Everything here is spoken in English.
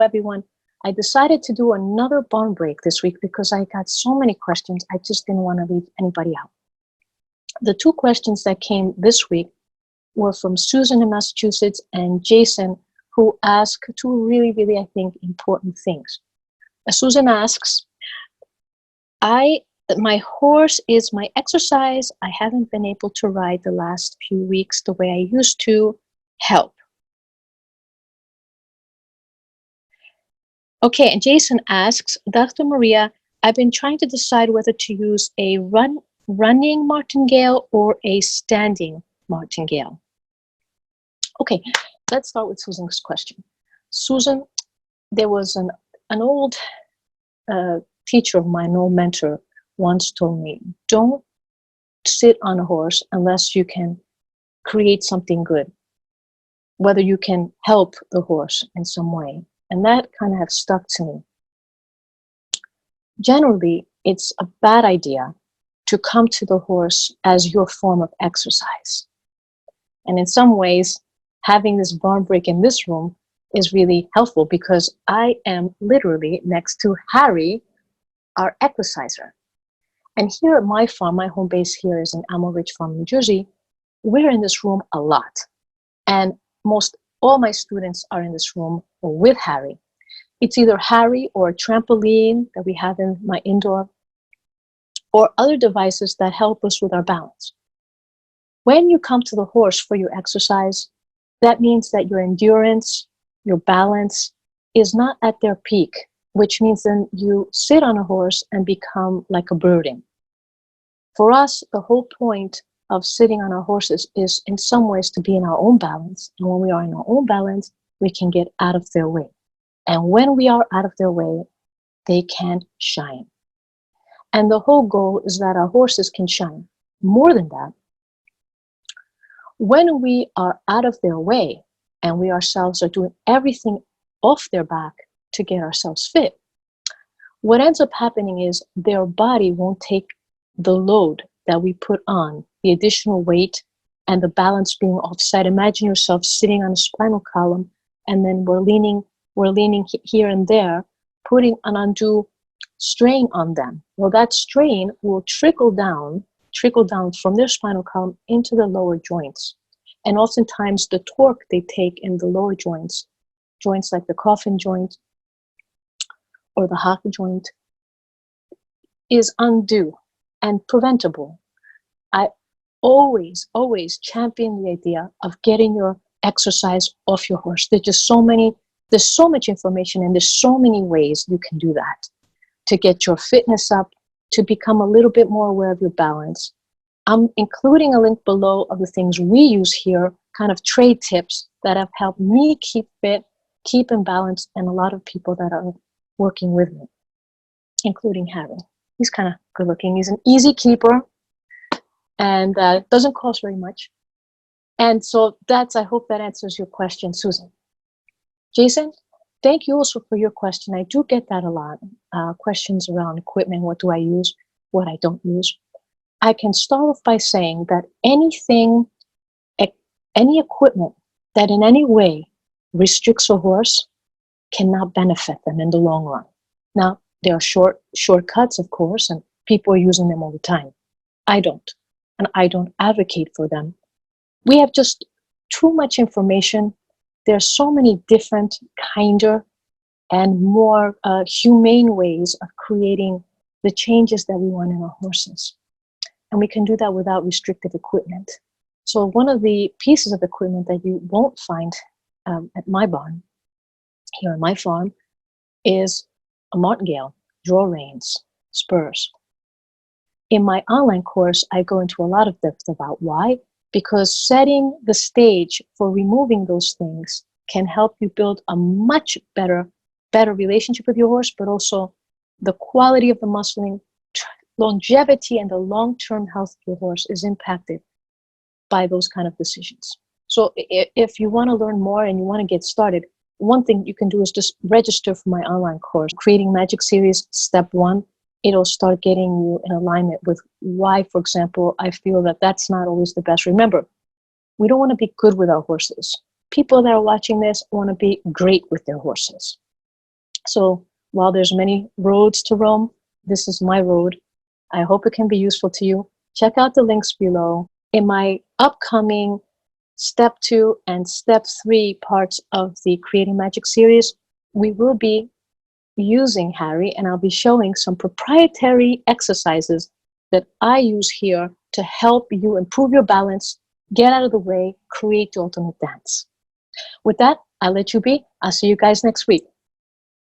everyone. I decided to do another barn break this week because I got so many questions. I just didn't want to leave anybody out. The two questions that came this week were from Susan in Massachusetts and Jason, who asked two really, really, I think, important things. Susan asks, my horse is my exercise. I haven't been able to ride the last few weeks the way I used to. Help. Okay, and Jason asks, Dr. Maria, I've been trying to decide whether to use a running martingale or a standing martingale. Okay, let's start with Susan's question. Susan, there was an old teacher of mine, an old mentor, once told me, don't sit on a horse unless you can create something good, whether you can help the horse in some way. And that kind of has stuck to me. Generally, it's a bad idea to come to the horse as your form of exercise. And in some ways, having this barn break in this room is really helpful because I am literally next to Harry, our equicizer. And here at my farm, my home base here is in Amel Ridge Farm, New Jersey. We're in this room a lot. And all my students are in this room with Harry. It's either Harry or a trampoline that we have in my indoor or other devices that help us with our balance. When you come to the horse for your exercise, that means that your endurance, your balance is not at their peak, which means then you sit on a horse and become like a burden. For us, the whole point of sitting on our horses is in some ways to be in our own balance. And when we are in our own balance, we can get out of their way. And when we are out of their way, they can shine. And the whole goal is that our horses can shine. More than that, when we are out of their way and we ourselves are doing everything off their back to get ourselves fit, what ends up happening is their body won't take the load that we put on, the additional weight and the balance being offset. Imagine yourself sitting on a spinal column and then we're leaning here and there, putting an undue strain on them. Well, that strain will trickle down from their spinal column into the lower joints. And oftentimes the torque they take in the lower joints like the coffin joint or the hock joint, is undue and preventable. I always champion the idea of getting your exercise off your horse. There's so much information and there's so many ways you can do that to get your fitness up, to become a little bit more aware of your balance. I'm including a link below of the things we use here, kind of trade tips that have helped me keep fit, keep in balance, and a lot of people that are working with me, including Harry. He's kind of good looking. He's an easy keeper and doesn't cost very much. And so I hope that answers your question, Susan. Jason, thank you also for your question. I do get that a lot. Questions around equipment. What do I use? What I don't use? I can start off by saying that any equipment that in any way restricts a horse cannot benefit them in the long run. Now, there are shortcuts, of course, and people are using them all the time. I don't, and I don't advocate for them. We have just too much information. There are so many different, kinder, and more humane ways of creating the changes that we want in our horses. And we can do that without restrictive equipment. So one of the pieces of equipment that you won't find at my barn, here on my farm, is a martingale, draw reins, spurs. In my online course, I go into a lot of depth about why, because setting the stage for removing those things can help you build a much better relationship with your horse, but also the quality of the muscling, longevity, and the long-term health of your horse is impacted by those kind of decisions. So if you want to learn more and you want to get started, one thing you can do is just register for my online course, Creating Magic Series, Step 1. It'll start getting you in alignment with why, for example, I feel that that's not always the best. Remember, we don't want to be good with our horses. People that are watching this want to be great with their horses. So while there's many roads to Rome, this is my road. I hope it can be useful to you. Check out the links below. In my upcoming Step 2 and Step 3 parts of the Creating Magic series, we will be using Harry, and I'll be showing some proprietary exercises that I use here to help you improve your balance, get out of the way, create the ultimate dance. With that, I'll let you be. I'll see you guys next week.